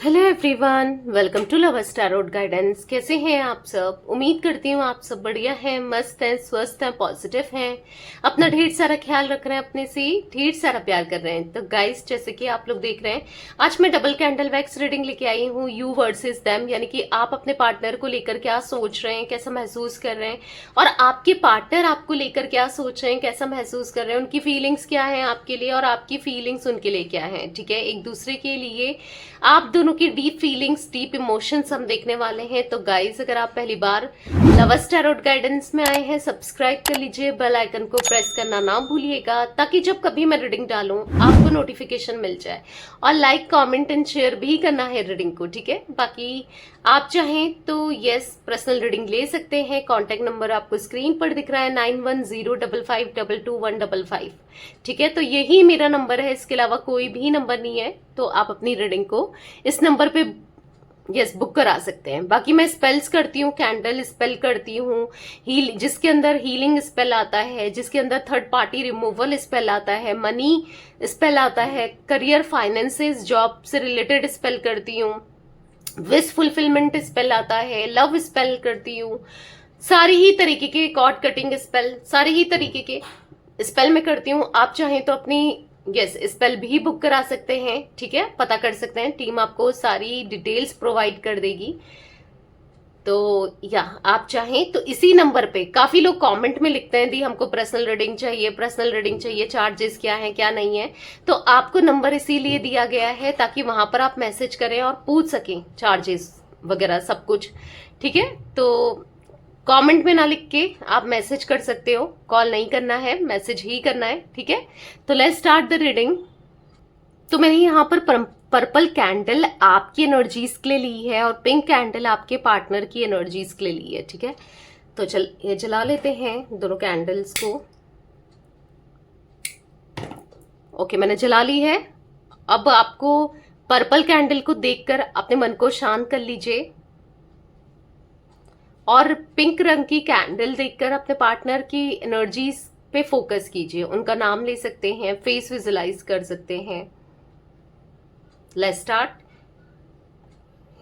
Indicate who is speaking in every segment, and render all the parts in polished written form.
Speaker 1: Hello everyone, welcome to lovers tarot guidance. कैसे हैं आप सब? उम्मीद करती हूँ आप सब बढ़िया हैं, मस्त हैं, स्वस्थ हैं, पॉजिटिव हैं, अपना ढेर सारा ख्याल रख रहे हैं, अपने से ढेर सारा प्यार कर रहे हैं। तो गाइस, जैसे कि आप लोग देख रहे हैं, आज मैं डबल कैंडल वैक्स रीडिंग लेके आई हूँ, यू वर्सेस देम, यानी कि आप अपने पार्टनर को लेकर क्या सोच रहे हैं, कैसा महसूस कर रहे हैं, और आपके पार्टनर आपको लेकर क्या सोच रहे हैं, कैसा महसूस कर रहे हैं, उनकी फीलिंग्स क्या है आपके लिए और आपकी फीलिंग्स उनके लिए क्या है। ठीक है, एक दूसरे के लिए आप दोनों की डीप फीलिंग्स, डीप इमोशंस हम देखने वाले हैं। तो गाइस, अगर आप पहली बार लवर्स टैरोट गाइडेंस में आए हैं, सब्सक्राइब कर लीजिए, बेल आइकन को प्रेस करना ना भूलिएगा, ताकि जब कभी मैं रीडिंग डालूं आपको नोटिफिकेशन मिल जाए। और लाइक, कमेंट एंड शेयर भी करना है रीडिंग को। ठीक है, बाकी आप चाहें तो यस, पर्सनल रीडिंग ले सकते हैं। कॉन्टेक्ट नंबर आपको स्क्रीन पर दिख रहा है 9105522155। ठीक है, तो यही मेरा नंबर है, इसके अलावा कोई भी नंबर नहीं है। तो आप अपनी रीडिंग को इस नंबर पे यस बुक करा सकते हैं। बाकी मैं स्पेल्स करती हूँ, कैंडल स्पेल करती हूँ, हील जिसके अंदर हीलिंग स्पेल आता है, जिसके अंदर थर्ड पार्टी रिमूवल स्पेल आता है, मनी स्पेल आता है, करियर, फाइनेंसेस, जॉब से रिलेटेड स्पेल करती हूँ, विश फुलफिलमेंट स्पेल आता है, लव स्पेल करती हूँ, सारी ही तरीके के कॉर्ड कटिंग स्पेल, सारी ही तरीके के स्पेल में करती हूँ। आप चाहें तो अपनी यस स्पेल भी बुक करा सकते हैं। ठीक है, पता कर सकते हैं, टीम आपको सारी डिटेल्स प्रोवाइड कर देगी। तो या आप चाहें तो इसी नंबर पे, काफी लोग कमेंट में लिखते हैं दी हमको पर्सनल रीडिंग चाहिए, पर्सनल रीडिंग चाहिए, चार्जेस क्या है क्या नहीं है। तो आपको नंबर इसीलिए दिया गया है ताकि वहां पर आप मैसेज करें और पूछ सकें चार्जेस वगैरह सब कुछ। ठीक है, तो कमेंट में ना लिख के आप मैसेज कर सकते हो, कॉल नहीं करना है, मैसेज ही करना है। ठीक है, तो लेट्स स्टार्ट द रीडिंग। तो मैंने यहाँ पर पर्पल कैंडल आपकी एनर्जीज के लिए ली है और पिंक कैंडल आपके पार्टनर की एनर्जीज के लिए ली है। ठीक है, तो चल ये जला लेते हैं दोनों कैंडल्स को। ओके, मैंने जला ली है। अब आपको पर्पल कैंडल को देखकर अपने मन को शांत कर लीजिए और पिंक रंग की कैंडल देखकर अपने पार्टनर की एनर्जीज पे फोकस कीजिए। उनका नाम ले सकते हैं, फेस विजुलाइज कर सकते हैं। Let's start.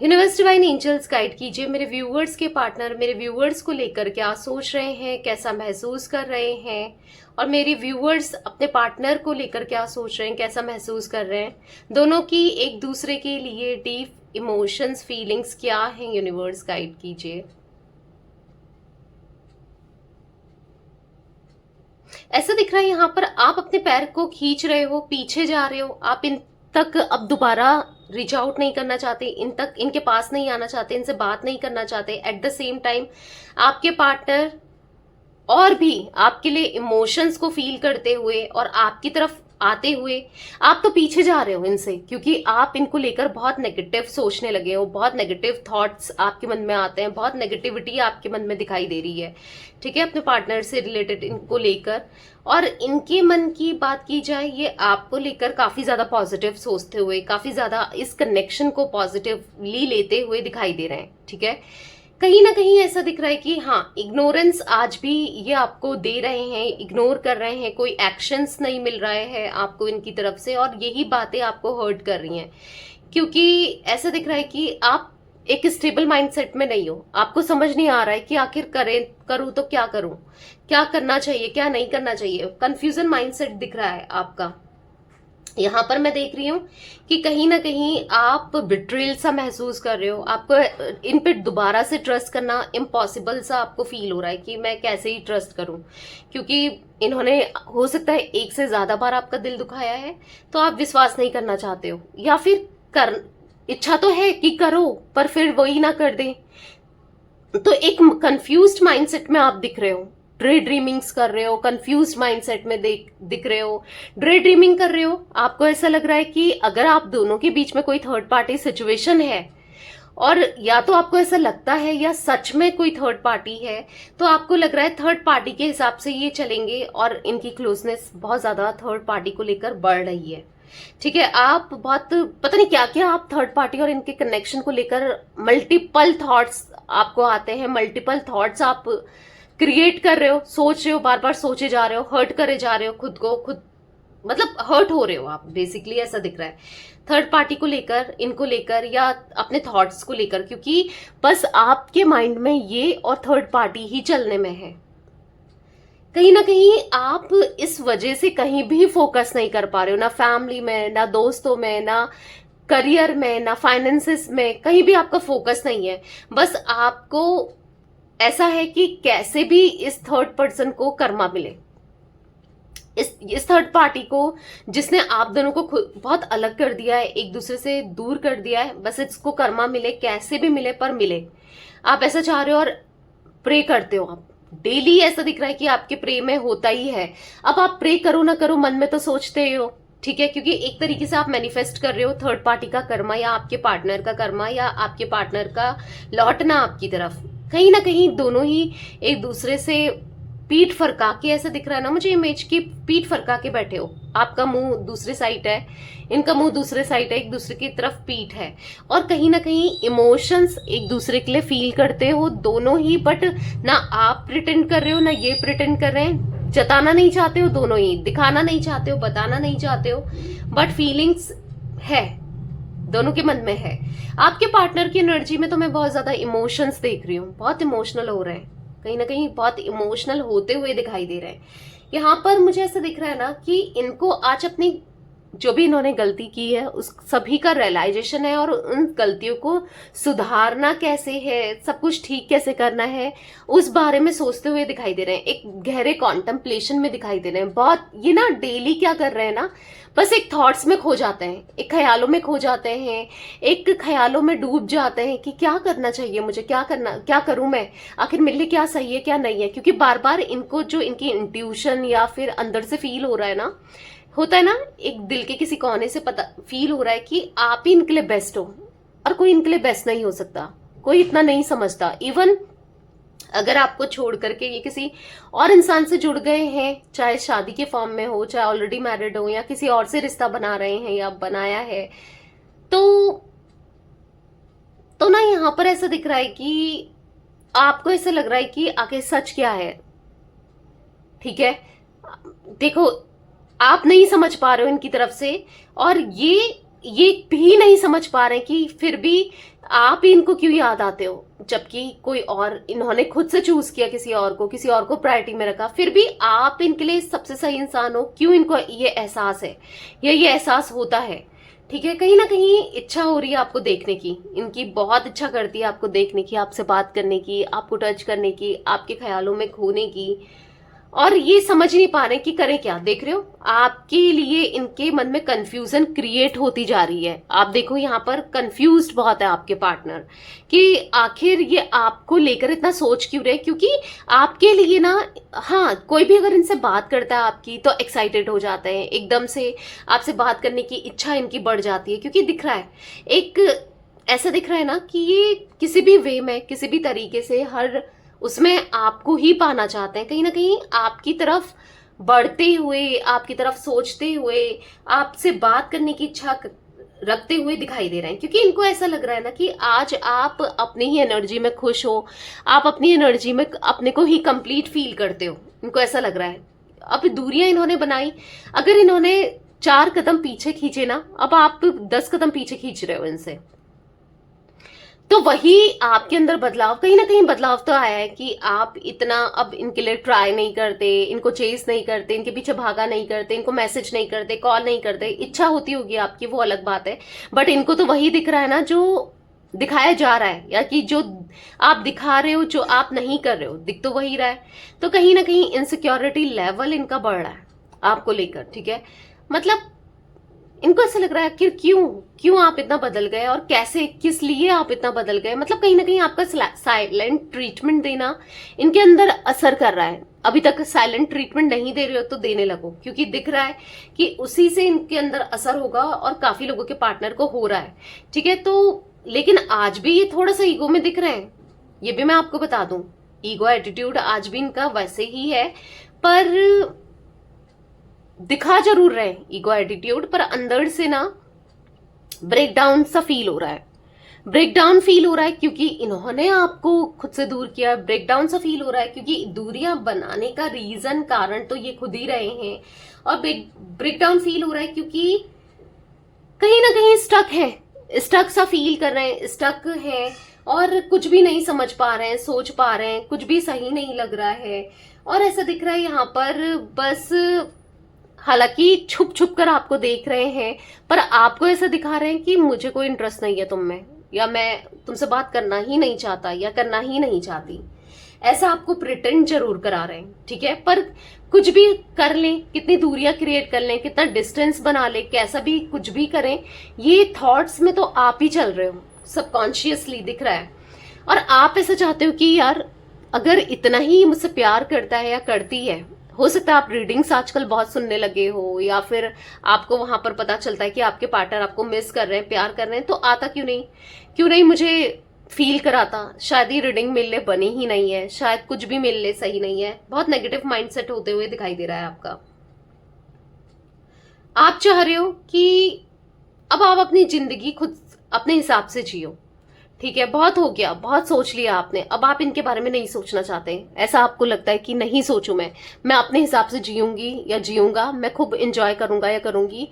Speaker 1: Universe divine angels guide कीजिए मेरे व्यूअर्स के पार्टनर मेरे व्यूअर्स को लेकर क्या सोच रहे हैं, कैसा महसूस कर रहे हैं, और मेरे व्यूअर्स अपने पार्टनर को लेकर क्या सोच रहे हैं, कैसा महसूस कर रहे हैं। दोनों की एक दूसरे के लिए डीप इमोशंस, फीलिंग्स क्या हैं, यूनिवर्स गाइड कीजिए। ऐसा दिख रहा है यहाँ पर आप अपने पैर को खींच रहे हो, पीछे जा रहे हो, आप इन तक अब दोबारा रीच आउट नहीं करना चाहते, इन तक इनके पास नहीं आना चाहते, इनसे बात नहीं करना चाहते। एट द सेम टाइम आपके पार्टनर और भी आपके लिए इमोशंस को फील करते हुए और आपकी तरफ आते हुए आप तो पीछे जा रहे हो इनसे, क्योंकि आप इनको लेकर बहुत नेगेटिव सोचने लगे हो, बहुत नेगेटिव थॉट्स आपके मन में आते हैं, बहुत नेगेटिविटी आपके मन में दिखाई दे रही है। ठीक है, अपने पार्टनर से रिलेटेड इनको लेकर, और इनके मन की बात की जाए, ये आपको लेकर काफी ज्यादा पॉजिटिव सोचते हुए, काफी ज्यादा इस कनेक्शन को पॉजिटिवली लेते हुए दिखाई दे रहे हैं। ठीक है, कहीं ना कहीं ऐसा दिख रहा है कि हाँ, इग्नोरेंस आज भी ये आपको दे रहे हैं, इग्नोर कर रहे हैं, कोई एक्शंस नहीं मिल रहा है आपको इनकी तरफ से, और यही बातें आपको हर्ट कर रही हैं। क्योंकि ऐसा दिख रहा है कि आप एक स्टेबल माइंडसेट में नहीं हो, आपको समझ नहीं आ रहा है कि आखिर करूं तो क्या करूं, क्या करना चाहिए, क्या नहीं करना चाहिए। कंफ्यूजन माइंडसेट दिख रहा है आपका। यहाँ पर मैं देख रही हूँ कि कहीं ना कहीं आप बिट्रेल सा महसूस कर रहे हो, आपको इन पे दोबारा से ट्रस्ट करना इम्पॉसिबल सा आपको फील हो रहा है कि मैं कैसे ही ट्रस्ट करूं, क्योंकि इन्होंने हो सकता है एक से ज्यादा बार आपका दिल दुखाया है, तो आप विश्वास नहीं करना चाहते हो, या फिर कर इच्छा तो है कि करो पर फिर वही ना कर दे। तो एक कंफ्यूज्ड माइंडसेट में आप दिख रहे हो, ड्रे ड्रीमिंग्स कर रहे हो, कंफ्यूज्ड माइंडसेट में दिख रहे हो, ड्रे ड्रीमिंग कर रहे हो। आपको ऐसा लग रहा है कि अगर आप दोनों के बीच में कोई थर्ड पार्टी सिचुएशन है, और या तो आपको ऐसा लगता है या सच में कोई थर्ड पार्टी है, तो आपको लग रहा है थर्ड पार्टी के हिसाब से ये चलेंगे और इनकी क्लोजनेस बहुत ज्यादा थर्ड पार्टी को लेकर बढ़ रही है। ठीक है, आप बहुत पता नहीं क्या क्या आप थर्ड पार्टी और इनके कनेक्शन को लेकर मल्टीपल थॉट्स आपको आते हैं, मल्टीपल थॉट्स आप क्रिएट कर रहे हो, सोच रहे हो, बार बार सोचे जा रहे हो, हर्ट करे जा रहे हो खुद को खुद, मतलब हर्ट हो रहे हो आप बेसिकली, ऐसा दिख रहा है। थर्ड पार्टी को लेकर, इनको लेकर या अपने थॉट्स को लेकर, क्योंकि बस आपके माइंड में ये और थर्ड पार्टी ही चलने में है। कहीं ना कहीं आप इस वजह से कहीं भी फोकस नहीं कर पा रहे हो, ना फैमिली में, ना दोस्तों में, ना करियर में, ना फाइनेंसेस में, कहीं भी आपका फोकस नहीं है। बस आपको ऐसा है कि कैसे भी इस थर्ड पर्सन को कर्मा मिले, इस थर्ड पार्टी को जिसने आप दोनों को बहुत अलग कर दिया है, एक दूसरे से दूर कर दिया है, बस इसको कर्मा मिले, कैसे भी मिले पर मिले। आप ऐसा चाह रहे हो और प्रे करते हो। आप डेली ऐसा दिख रहा है कि आपके प्रे में होता ही है। अब आप प्रे करो ना करो, मन में तो सोचते ही हो, ठीक है, क्योंकि एक तरीके से आप मैनिफेस्ट कर रहे हो थर्ड पार्टी का कर्मा, या आपके पार्टनर का कर्मा, या आपके पार्टनर का लौटना आपकी तरफ। कहीं ना कहीं दोनों ही एक दूसरे से पीठ फरका के, ऐसा दिख रहा है ना मुझे इमेज की, पीठ फरका के बैठे हो। आपका मुंह दूसरे साइड है, इनका मुंह दूसरे साइड है, एक दूसरे की तरफ पीठ है, और कहीं ना कहीं इमोशंस एक दूसरे के लिए फील करते हो दोनों ही, बट ना आप प्रिटेंड कर रहे हो ना ये प्रिटेंड कर रहे हैं। जताना नहीं चाहते हो दोनों ही, दिखाना नहीं चाहते हो, बताना नहीं चाहते हो, बट फीलिंग्स है, दोनों के मन में है। आपके पार्टनर की एनर्जी में तो मैं बहुत ज्यादा इमोशंस देख रही हूँ, बहुत इमोशनल हो रहे हैं, कहीं ना कहीं बहुत इमोशनल होते हुए दिखाई दे रहे हैं। यहाँ पर मुझे ऐसा दिख रहा है ना कि इनको आज अपनी जो भी इन्होंने गलती की है उस सभी का रियलाइजेशन है, और उन गलतियों को सुधारना कैसे है, सब कुछ ठीक कैसे करना है, उस बारे में सोचते हुए दिखाई दे रहे हैं। एक गहरे कॉन्टेम्पलेशन में दिखाई दे रहे हैं। बहुत ये ना डेली क्या कर रहे हैं ना, बस एक थॉट्स में खो जाते हैं, एक ख्यालों में खो जाते हैं, एक ख्यालों में डूब जाते हैं कि क्या करना चाहिए मुझे, क्या करूं मैं, आखिर मेरे लिए क्या सही है क्या नहीं है। क्योंकि बार बार इनको जो इनकी इंट्यूशन या फिर अंदर से फील हो रहा है ना, होता है ना, एक दिल के किसी कोने से पता फील हो रहा है कि आप ही इनके लिए बेस्ट हो, और कोई इनके लिए बेस्ट नहीं हो सकता, कोई इतना नहीं समझता। इवन अगर आपको छोड़ करके ये किसी और इंसान से जुड़ गए हैं, चाहे शादी के फॉर्म में हो, चाहे ऑलरेडी मैरिड हो, या किसी और से रिश्ता बना रहे हैं या बनाया है, तो ना यहाँ पर ऐसा दिख रहा है कि आपको ऐसा लग रहा है कि आखिर सच क्या है। ठीक है, देखो आप नहीं समझ पा रहे हो इनकी तरफ से, और ये भी नहीं समझ पा रहे कि फिर भी आप ही इनको क्यों याद आते हो, जबकि कोई और, इन्होंने खुद से चूज किया किसी और को प्रायोरिटी में रखा, फिर भी आप इनके लिए सबसे सही इंसान हो। क्यों इनको ये एहसास है, या ये एहसास होता है। ठीक है, कहीं ना कहीं इच्छा हो रही है आपको देखने की, इनकी बहुत इच्छा करती है आपको देखने की, आपसे बात करने की, आपको टच करने की, आपके ख्यालों में खोने की, और ये समझ नहीं पा रहे कि करें क्या। देख रहे हो, आपके लिए इनके मन में कंफ्यूजन क्रिएट होती जा रही है। आप देखो यहाँ पर कंफ्यूज्ड बहुत है आपके पार्टनर कि आखिर ये आपको लेकर इतना सोच क्यों रहे, क्योंकि आपके लिए ना, हाँ, कोई भी अगर इनसे बात करता है आपकी तो एक्साइटेड हो जाते हैं, एकदम से आपसे बात करने की इच्छा इनकी बढ़ जाती है, क्योंकि दिख रहा है, एक ऐसा दिख रहा है ना कि ये किसी भी वे में, किसी भी तरीके से, हर उसमें आपको ही पाना चाहते हैं। कहीं ना कहीं आपकी तरफ बढ़ते हुए, आपकी तरफ सोचते हुए, आपसे बात करने की इच्छा रखते हुए दिखाई दे रहे हैं, क्योंकि इनको ऐसा लग रहा है ना कि आज आप अपनी ही एनर्जी में खुश हो, आप अपनी एनर्जी में अपने को ही कंप्लीट फील करते हो। इनको ऐसा लग रहा है, अब दूरियां इन्होंने बनाई, अगर इन्होंने 4 कदम पीछे खींचे ना, अब आप 10 कदम पीछे खींच रहे हो इनसे, तो वही आपके अंदर बदलाव, कहीं ना कहीं बदलाव तो आया है कि आप इतना अब इनके लिए ट्राई नहीं करते, इनको चेस नहीं करते, इनके पीछे भागा नहीं करते, इनको मैसेज नहीं करते, कॉल नहीं करते। इच्छा होती होगी आपकी, वो अलग बात है, बट इनको तो वही दिख रहा है ना जो दिखाया जा रहा है, या कि जो आप दिखा रहे हो, जो आप नहीं कर रहे हो, दिख तो वही रहा है। तो कहीं ना कहीं इनसिक्योरिटी लेवल इनका बढ़ रहा है आपको लेकर। ठीक है, मतलब इनको ऐसा लग रहा है कि क्यों आप इतना बदल गए, और कैसे, किस लिए आप इतना बदल गए। मतलब कहीं ना कहीं आपका साइलेंट ट्रीटमेंट देना इनके अंदर असर कर रहा है। अभी तक साइलेंट ट्रीटमेंट नहीं दे रहे हो तो देने लगो, क्योंकि दिख रहा है कि उसी से इनके अंदर असर होगा, और काफी लोगों के पार्टनर को हो रहा है। ठीक है, तो लेकिन आज भी ये थोड़ा सा ईगो में दिख रहे हैं, ये भी मैं आपको बता दूं, ईगो एटीट्यूड आज भी इनका वैसे ही है, पर दिखा जरूर रहे ईगो एटीट्यूड, पर अंदर से ना ब्रेकडाउन सा फील हो रहा है, ब्रेकडाउन फील हो रहा है, क्योंकि इन्होंने आपको खुद से दूर किया। ब्रेकडाउन सा फील हो रहा है क्योंकि दूरियां बनाने का रीजन, कारण तो ये खुद ही रहे हैं, और ब्रेकडाउन फील हो रहा है क्योंकि कहीं ना कहीं स्टक है, स्टक सा फील कर रहे हैं, स्टक है और कुछ भी नहीं समझ पा रहे हैं, सोच पा रहे हैं, कुछ भी सही नहीं लग रहा है। और ऐसा दिख रहा है यहाँ पर बस, हालांकि छुप छुप कर आपको देख रहे हैं, पर आपको ऐसा दिखा रहे हैं कि मुझे कोई इंटरेस्ट नहीं है तुम में, या मैं तुमसे बात करना ही नहीं चाहता या करना ही नहीं चाहती। ऐसा आपको प्रिटेंड जरूर करा रहे हैं, ठीक है। पर कुछ भी कर लें, कितनी दूरियां क्रिएट कर लें, कितना डिस्टेंस बना लें, कैसा भी कुछ भी करें, ये थॉट्स में तो आप ही चल रहे हो, सबकॉन्शियसली दिख रहा है। और आप ऐसा चाहते हो कि यार अगर इतना ही मुझसे प्यार करता है या करती है, हो सकता है आप रीडिंग्स आजकल बहुत सुनने लगे हो, या फिर आपको वहां पर पता चलता है कि आपके पार्टनर आपको मिस कर रहे हैं, प्यार कर रहे हैं, तो आता क्यों नहीं मुझे फील कराता। शायद ये रीडिंग मिल ले बनी ही नहीं है, शायद कुछ भी मिल ले सही नहीं है। बहुत नेगेटिव माइंडसेट होते हुए दिखाई दे रहा है आपका। आप चाह रहे हो कि अब आप अपनी जिंदगी खुद अपने हिसाब से जियो, ठीक है। बहुत हो गया, बहुत सोच लिया आपने, अब आप इनके बारे में नहीं सोचना चाहते। ऐसा आपको लगता है कि नहीं सोचूं, मैं अपने हिसाब से जीऊंगी या जीऊंगा, मैं खूब एंजॉय करूंगा या करूंगी,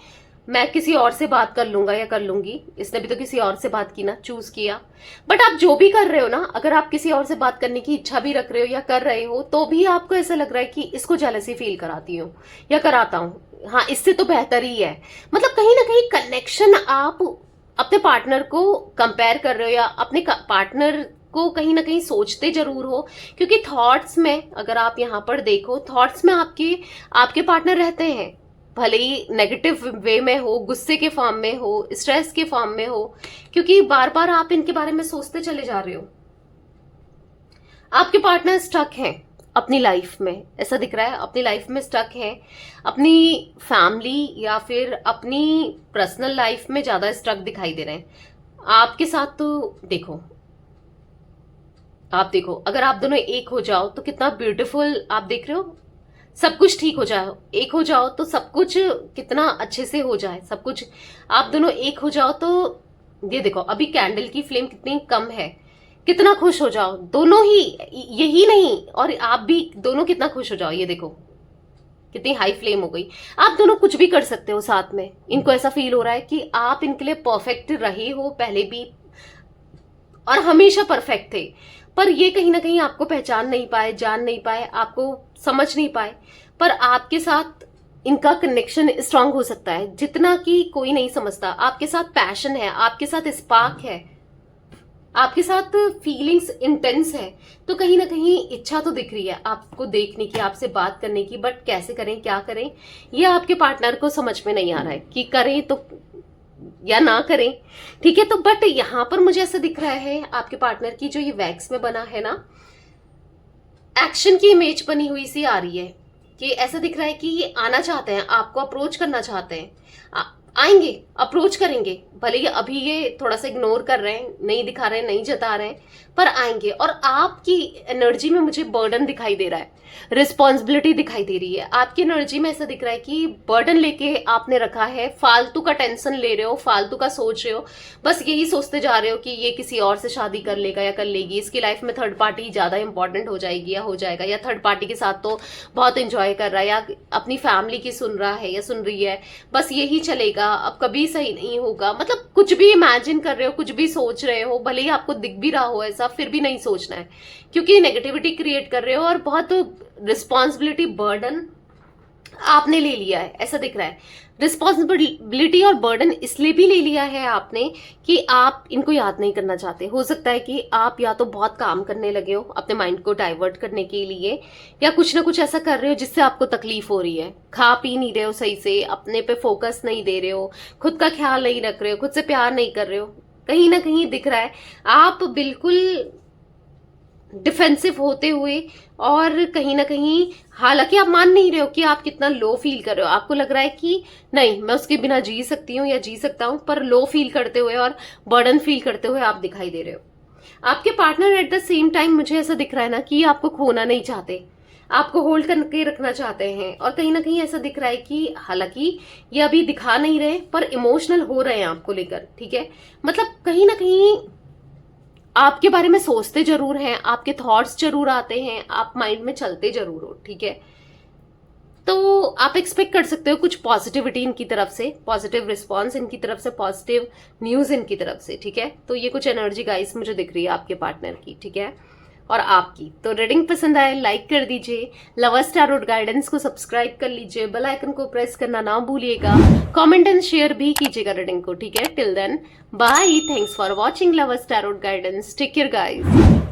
Speaker 1: मैं किसी और से बात कर लूंगा या कर लूंगी। इसने भी तो किसी और से बात की ना, चूज किया। बट आप जो भी कर रहे हो ना, अगर आप किसी और से बात करने की इच्छा भी रख रहे हो या कर रहे हो, तो भी आपको ऐसा लग रहा है कि इसको जेलसी फील कराती हूँ या कराता हूँ, हाँ इससे तो बेहतर ही है। मतलब कहीं ना कहीं कनेक्शन आप अपने पार्टनर को कंपेयर कर रहे हो, या अपने पार्टनर को कहीं ना कहीं सोचते जरूर हो, क्योंकि थॉट्स में अगर आप यहां पर देखो, थॉट्स में आपके पार्टनर रहते हैं, भले ही नेगेटिव वे में हो, गुस्से के फॉर्म में हो, स्ट्रेस के फॉर्म में हो, क्योंकि बार बार आप इनके बारे में सोचते चले जा रहे हो। आपके पार्टनर स्टक हैं अपनी लाइफ में, ऐसा दिख रहा है, अपनी लाइफ में स्टक है, अपनी फैमिली या फिर अपनी पर्सनल लाइफ में ज्यादा स्टक दिखाई दे रहे हैं। आपके साथ तो देखो, आप देखो, अगर आप दोनों एक हो जाओ तो कितना ब्यूटीफुल, आप देख रहे हो, सब कुछ ठीक हो जाए, एक हो जाओ तो सब कुछ कितना अच्छे से हो जाए, सब कुछ आप दोनों एक हो जाओ तो ये देखो, अभी कैंडल की फ्लेम कितनी कम है, कितना खुश हो जाओ दोनों ही, यही नहीं और आप भी दोनों कितना खुश हो जाओ, ये देखो कितनी हाई फ्लेम हो गई। आप दोनों कुछ भी कर सकते हो साथ में। इनको ऐसा फील हो रहा है कि आप इनके लिए परफेक्ट रहे हो पहले भी और हमेशा परफेक्ट थे, पर ये कहीं ना कहीं आपको पहचान नहीं पाए, जान नहीं पाए, आपको समझ नहीं पाए। पर आपके साथ इनका कनेक्शन स्ट्रांग हो सकता है जितना कि कोई नहीं समझता। आपके साथ पैशन है, आपके साथ स्पार्क है, आपके साथ फीलिंग्स इंटेंस है, तो कहीं ना कहीं इच्छा तो दिख रही है आपको देखने की, आपसे बात करने की, बट कैसे करें, क्या करें, ये आपके पार्टनर को समझ में नहीं आ रहा है कि करें तो या ना करें, ठीक है। तो बट यहां पर मुझे ऐसा दिख रहा है आपके पार्टनर की जो ये वैक्स में बना है ना, एक्शन की इमेज बनी हुई सी आ रही है कि ऐसा दिख रहा है कि ये आना चाहते हैं, आपको अप्रोच करना चाहते हैं, आएंगे, अप्रोच करेंगे, भले ही अभी ये थोड़ा सा इग्नोर कर रहे हैं, नहीं दिखा रहे हैं, नहीं जता रहे हैं, पर आएंगे। और आपकी एनर्जी में मुझे बर्डन दिखाई दे रहा है, रिस्पॉन्सिबिलिटी दिखाई दे रही है। आपकी एनर्जी में ऐसा दिख रहा है कि बर्डन लेके आपने रखा है, फालतू का टेंशन ले रहे हो, फालतू का सोच रहे हो, बस यही सोचते जा रहे हो कि ये किसी और से शादी कर लेगा या कर लेगी, इसकी लाइफ में थर्ड पार्टी ज्यादा इंपॉर्टेंट हो जाएगी या हो जाएगा, या थर्ड पार्टी के साथ तो बहुत इंजॉय कर रहा है, या अपनी फैमिली की सुन रहा है या सुन रही है, बस यही चलेगा, अब कभी सही नहीं होगा। मतलब कुछ भी इमेजिन कर रहे हो, कुछ भी सोच रहे हो, भले ही आपको दिख भी रहा हो ऐसा, फिर भी नहीं सोचना है, क्योंकि नेगेटिविटी क्रिएट कर रहे हो और बहुत रिस्पॉन्सिबिलिटी, बर्डन आपने ले लिया है, ऐसा दिख रहा है। रिस्पॉन्सिबिलिटी और बर्डन इसलिए भी ले लिया है आपने कि आप इनको याद नहीं करना चाहते। हो सकता है कि आप या तो बहुत काम करने लगे हो अपने माइंड को डाइवर्ट करने के लिए, या कुछ ना कुछ ऐसा कर रहे हो जिससे आपको तकलीफ हो रही है, खा पी नहीं रहे हो सही से, अपने पे फोकस नहीं दे रहे हो, खुद का ख्याल नहीं रख रहे हो, खुद से प्यार नहीं कर रहे हो। कहीं ना कहीं दिख रहा है आप बिल्कुल डिफेंसिव होते हुए, और कहीं ना कहीं हालांकि आप मान नहीं रहे हो कि आप कितना लो फील कर रहे हो, आपको लग रहा है कि नहीं मैं उसके बिना जी सकती हूँ या जी सकता हूँ, पर लो फील करते हुए और बर्डन फील करते हुए आप दिखाई दे रहे हो। आपके partner at the same time मुझे ऐसा दिख रहा है ना कि आपको खोना नहीं चाहते, आपको होल्ड करके रखना चाहते हैं, और कहीं ना कहीं ऐसा दिख रहा है कि हालांकि ये अभी दिखा नहीं रहे पर इमोशनल हो रहे हैं आपको लेकर, ठीक है। मतलब कहीं ना कहीं आपके बारे में सोचते जरूर हैं, आपके थॉट्स जरूर आते हैं, आप माइंड में चलते जरूर हो, ठीक है। तो आप एक्सपेक्ट कर सकते हो कुछ पॉजिटिविटी इनकी तरफ से, पॉजिटिव रिस्पॉन्स इनकी तरफ से, पॉजिटिव न्यूज इनकी तरफ से, ठीक है। तो ये कुछ एनर्जी गाइस मुझे दिख रही है आपके पार्टनर की, ठीक है, और आपकी। तो रीडिंग पसंद आए लाइक कर दीजिए, लवर्स टैरोट गाइडेंस को सब्सक्राइब कर लीजिए, बेल आइकन को प्रेस करना ना भूलिएगा, कमेंट एंड शेयर भी कीजिएगा रीडिंग को, ठीक है। Till then bye, thanks for watching lovers tarot guidance, take care guys.